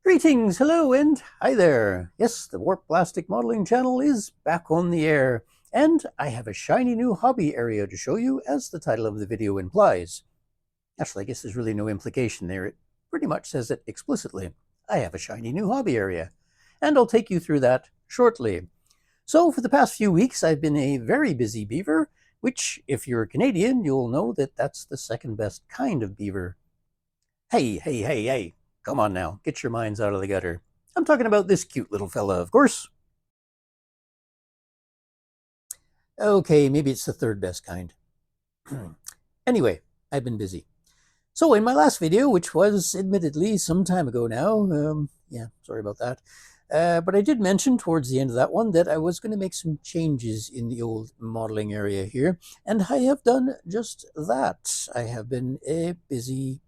Greetings, hello, and hi there. Yes, the Warp Plastic Modeling channel is back on the air, and I have a shiny new hobby area to show you, as the title of the video implies. Actually, I guess there's really no implication there. It pretty much says it explicitly. I have a shiny new hobby area, and I'll take you through that shortly. So, for the past few weeks, I've been a very busy beaver, which, if you're a Canadian, you'll know that that's the second best kind of beaver. Hey. Come on now, get your minds out of the gutter. I'm talking about this cute little fella, of course. Okay, maybe it's the third best kind. Anyway, I've been busy. So in my last video, which was admittedly some time ago now, sorry about that, but I did mention towards the end of that one that I was going to make some changes in the old modeling area here, and I have done just that. I have been a busy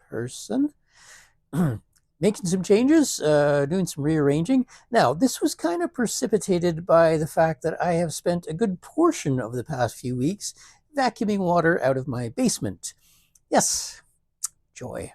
person. Making some changes, doing some rearranging. Now, this was kind of precipitated by the fact that I have spent a good portion of the past few weeks vacuuming water out of my basement. Yes, joy.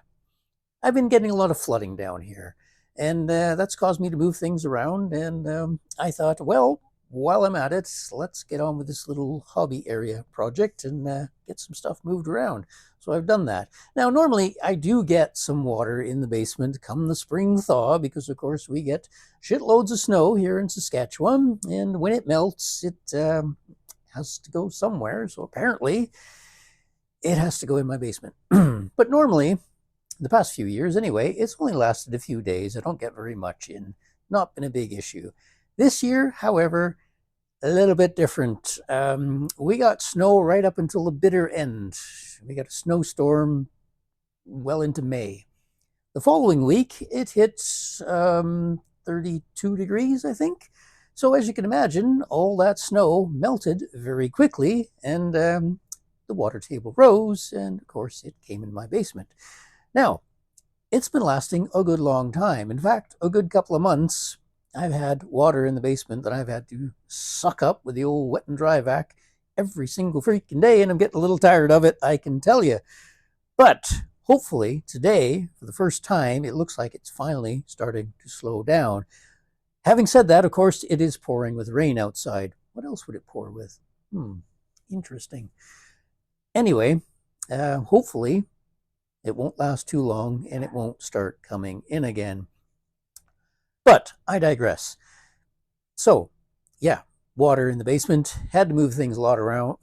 I've been getting a lot of flooding down here, and that's caused me to move things around, and I thought, well, while I'm at it, let's get on with this little hobby area project and get some stuff moved around. So I've done that. Now, normally I do get some water in the basement come the spring thaw, because of course we get shitloads of snow here in Saskatchewan, and when it melts, it has to go somewhere. So apparently it has to go in my basement. But normally, the past few years anyway, it's only lasted a few days. I don't get very much in. Not been a big issue. This year, however, a little bit different. We got snow right up until the bitter end. We got a snowstorm well into May. The following week, it hit 32 degrees, I think. So as you can imagine, all that snow melted very quickly, and the water table rose, and of course it came in my basement. Now, it's been lasting a good long time. In fact, a good couple of months. I've had water in the basement that I've had to suck up with the old wet and dry vac every single freaking day, and I'm getting a little tired of it, I can tell you. But hopefully today, for the first time, it looks like it's finally starting to slow down. Having said that, of course, it is pouring with rain outside. What else would it pour with? Interesting. Anyway, hopefully it won't last too long and it won't start coming in again. But I digress. So, yeah, water in the basement. Had to move things a lot around.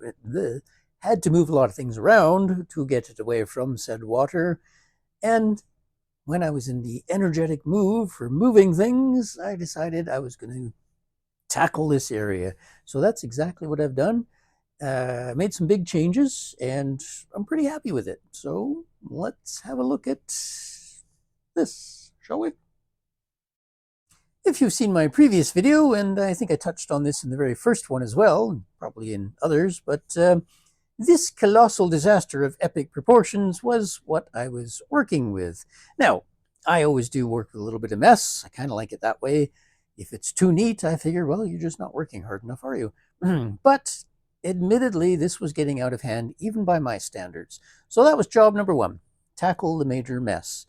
Had to move a lot of things around to get it away from said water. And when I was in the energetic move for moving things, I decided I was going to tackle this area. So that's exactly what I've done. Made some big changes, and I'm pretty happy with it. So let's have a look at this, shall we? If you've seen my previous video, and I think I touched on this in the very first one as well, probably in others, but this colossal disaster of epic proportions was what I was working with. Now, I always do work with a little bit of mess. I kind of like it that way. If it's too neat, I figure, well, you're just not working hard enough, are you? But admittedly, this was getting out of hand, even by my standards. So that was job number one, tackle the major mess.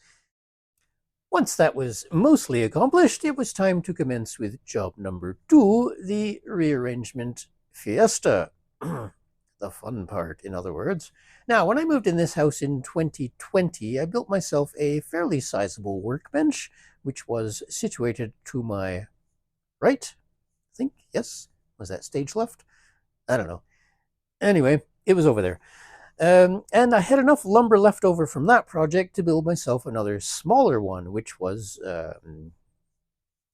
Once that was mostly accomplished, it was time to commence with job number two, the rearrangement fiesta. The fun part, in other words. Now, when I moved in this house in 2020, I built myself a fairly sizable workbench, which was situated to my right, I think, yes? Was that stage left? I don't know. Anyway, it was over there. And I had enough lumber left over from that project to build myself another smaller one, which was,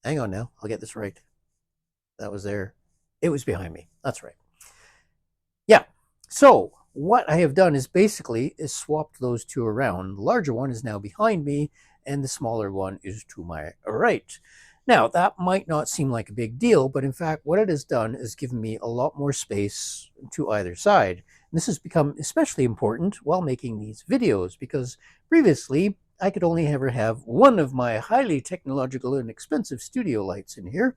hang on now, I'll get this right. That was there. It was behind me. That's right. Yeah. So what I have done is basically swapped those two around. The larger one is now behind me, and the smaller one is to my right. Now, that might not seem like a big deal, but in fact, what it has done is given me a lot more space to either side. This has become especially important while making these videos, because previously I could only ever have one of my highly technological and expensive studio lights in here,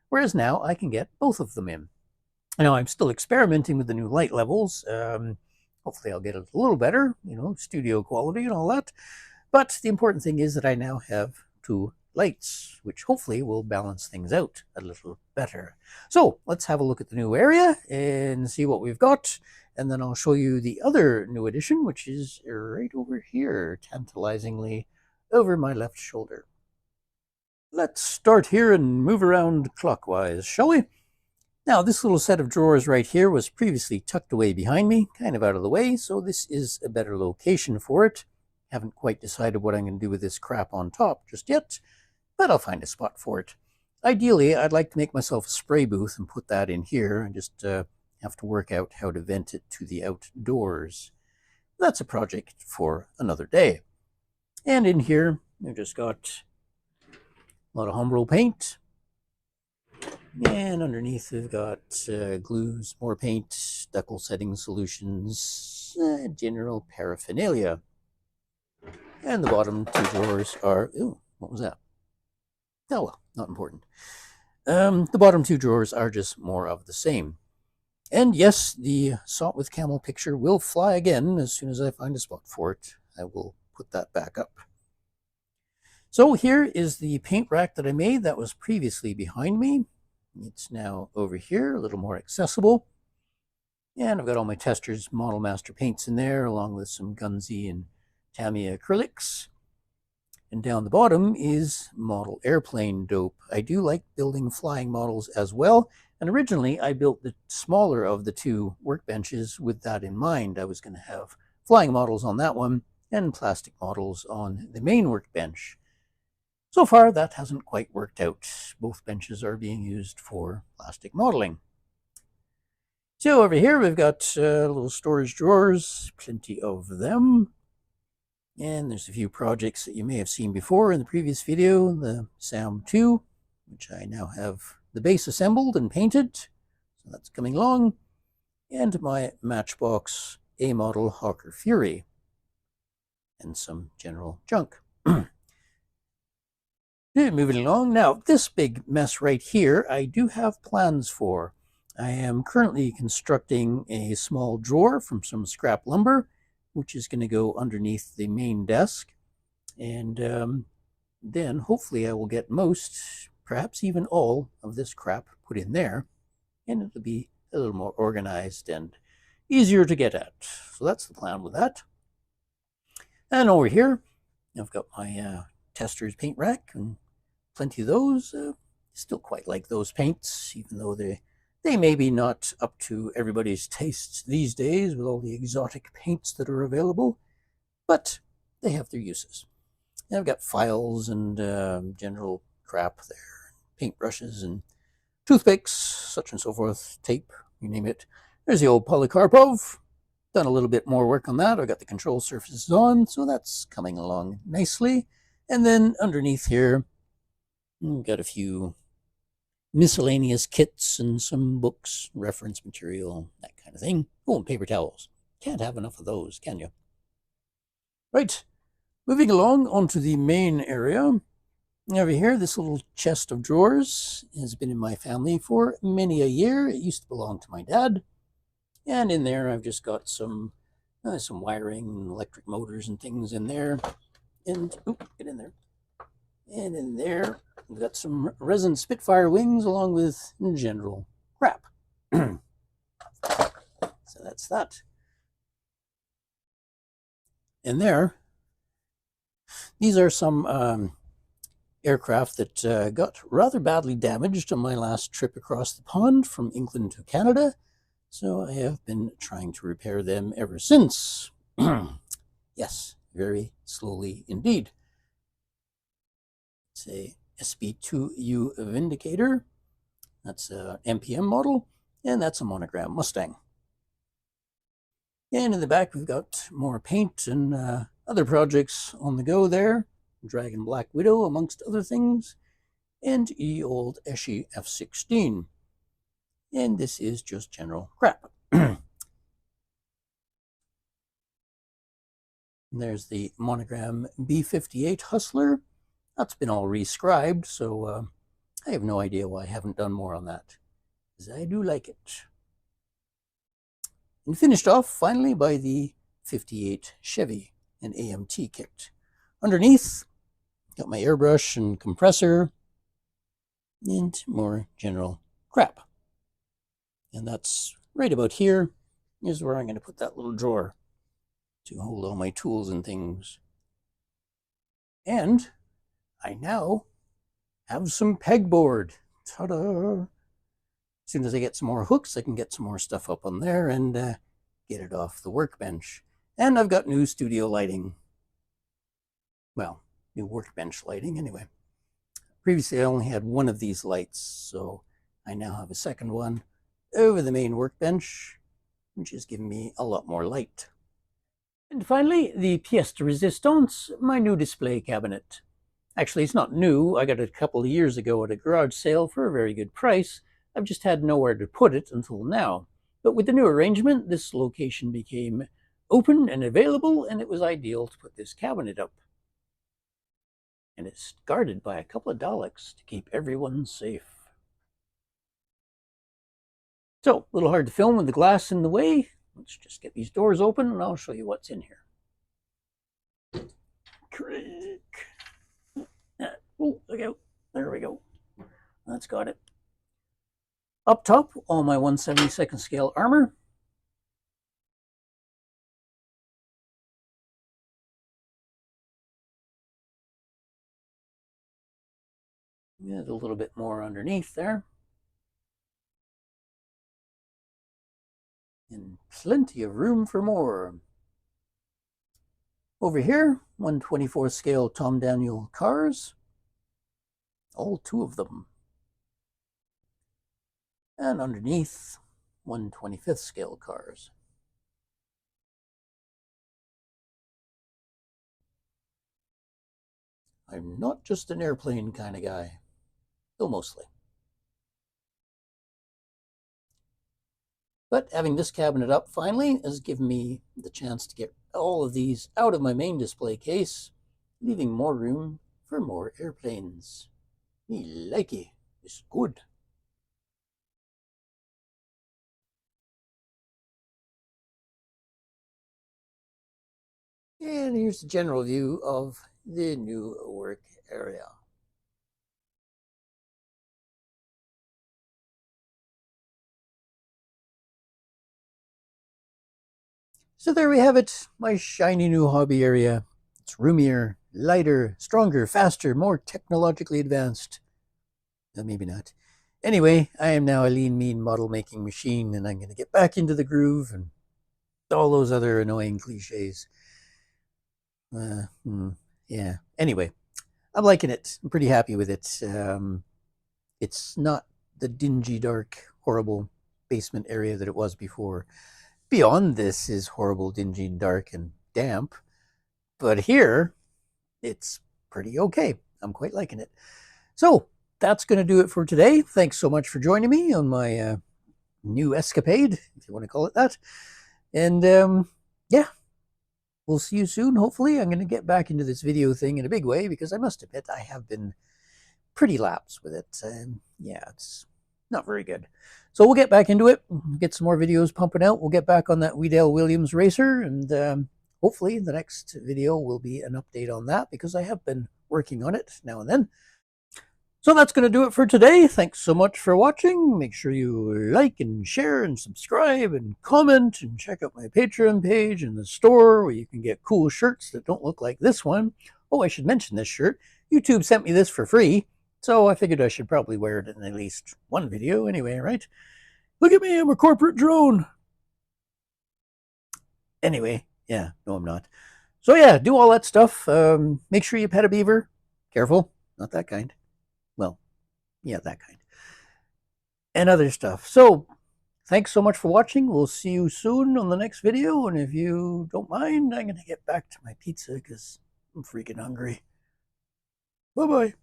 whereas now I can get both of them in. Now, I'm still experimenting with the new light levels. Hopefully I'll get it a little better, studio quality and all that. But the important thing is that I now have two lights, which hopefully will balance things out a little better. So let's have a look at the new area and see what we've got. And then I'll show you the other new addition, which is right over here, tantalizingly over my left shoulder. Let's start here and move around clockwise, shall we? Now, this little set of drawers right here was previously tucked away behind me, kind of out of the way, so this is a better location for it. Haven't quite decided what I'm going to do with this crap on top just yet, but I'll find a spot for it. Ideally, I'd like to make myself a spray booth and put that in here and just have to work out how to vent it to the outdoors. That's a project for another day. And in here, we've just got a lot of home roll paint. And underneath we've got glues, more paint, decal setting solutions, general paraphernalia. And the bottom two drawers are, ooh, what was that? Oh well, not important. The bottom two drawers are just more of the same. And yes, the Salt with Camel picture will fly again as soon as I find a spot for it. I will put that back up. So here is the paint rack that I made that was previously behind me. It's now over here, a little more accessible. And I've got all my Testors Model Master paints in there, along with some Gunzy and Tamiya acrylics. And down the bottom is model airplane dope. I do like building flying models as well. And originally I built the smaller of the two workbenches with that in mind. I was going to have flying models on that one and plastic models on the main workbench. So far, that hasn't quite worked out. Both benches are being used for plastic modeling. So over here, we've got little storage drawers, plenty of them. And there's a few projects that you may have seen before in the previous video, the SAM 2, which I now have the base assembled and painted. So that's coming along. And my Matchbox A model Hawker Fury. And some general junk. Moving along. Now, this big mess right here, I do have plans for. I am currently constructing a small drawer from some scrap lumber, which is going to go underneath the main desk. And then hopefully I will get most, perhaps even all, of this crap put in there. And it'll be a little more organized and easier to get at. So that's the plan with that. And over here, I've got my Testors paint rack and plenty of those. Still quite like those paints, even though they may be not up to everybody's tastes these days with all the exotic paints that are available, but they have their uses. And I've got files and general crap there, paintbrushes and toothpicks, such and so forth, tape, you name it. There's the old Polycarpov. Done a little bit more work on that. I've got the control surfaces on, so that's coming along nicely. And then underneath here, we've got a few miscellaneous kits and some books, reference material, that kind of thing. Oh, and paper towels. Can't have enough of those, can you? Right, moving along onto the main area. Over here, this little chest of drawers has been in my family for many a year. It used to belong to my dad. And in there, I've just got some wiring and electric motors and things in there. And, get in there. And in there, we've got some resin Spitfire wings along with general crap. So that's that. And there, these are some aircraft that got rather badly damaged on my last trip across the pond from England to Canada. So I have been trying to repair them ever since. Yes, very slowly indeed. It's a SB2U Vindicator. That's a MPM model, and that's a monogram Mustang. And in the back, we've got more paint and other projects on the go there. Dragon Black Widow, amongst other things, and old Eschi F-16. And this is just general crap. And there's the monogram B-58 Hustler. That's been all rescribed, so I have no idea why I haven't done more on that, because I do like it. And finished off, finally, by the 58 Chevy, an AMT kit. Underneath, Got my airbrush and compressor and more general crap. And that's right about here is where I'm going to put that little drawer to hold all my tools and things. And I now have some pegboard. Ta-da! As soon as I get some more hooks, I can get some more stuff up on there and get it off the workbench. And I've got new studio lighting. Well, new workbench lighting anyway. Previously, I only had one of these lights, so I now have a second one over the main workbench, which is giving me a lot more light. And finally, the pièce de résistance, my new display cabinet. Actually, it's not new. I got it a couple of years ago at a garage sale for a very good price. I've just had nowhere to put it until now. But with the new arrangement, this location became open and available, and it was ideal to put this cabinet up. And it's guarded by a couple of Daleks to keep everyone safe. So, a little hard to film with the glass in the way. Let's just get these doors open and I'll show you what's in here. Creak. Oh, look out. There we go. That's got it. Up top, all my 1/72 scale armor. There's a little bit more underneath there. And plenty of room for more. Over here, 1/24 scale Tom Daniel cars. All two of them. And underneath, 1/25 scale cars. I'm not just an airplane kind of guy, though mostly. But having this cabinet up finally has given me the chance to get all of these out of my main display case, leaving more room for more airplanes. Me likey, it's good. And here's the general view of the new work area. So there we have it, my shiny new hobby area. It's roomier, lighter, stronger, faster, more technologically advanced. Maybe not. Anyway, I am now a lean, mean model making machine, and I'm going to get back into the groove and all those other annoying cliches. Yeah. Anyway, I'm liking it. I'm pretty happy with it. It's not the dingy, dark, horrible basement area that it was before. Beyond this is horrible, dingy, dark, and damp. But here, it's pretty okay. I'm quite liking it. So, that's going to do it for today. Thanks so much for joining me on my new escapade, if you want to call it that. And yeah, we'll see you soon, hopefully. I'm going to get back into this video thing in a big way because I must admit I have been pretty lax with it. Yeah, it's not very good. So we'll get back into it, get some more videos pumping out. We'll get back on that Weedale Williams racer, and hopefully the next video will be an update on that because I have been working on it now and then. So that's going to do it for today. Thanks so much for watching. Make sure you like and share and subscribe and comment and check out my Patreon page and the store where you can get cool shirts that don't look like this one. Oh, I should mention this shirt. YouTube sent me this for free, so I figured I should probably wear it in at least one video anyway, right? Look at me, I'm a corporate drone. Anyway, yeah, no, I'm not. So yeah, do all that stuff. Make sure you pet a beaver. Careful, not that kind. Well, yeah, that kind. And other stuff. So, thanks so much for watching. We'll see you soon on the next video. And if you don't mind, I'm going to get back to my pizza because I'm freaking hungry. Bye-bye.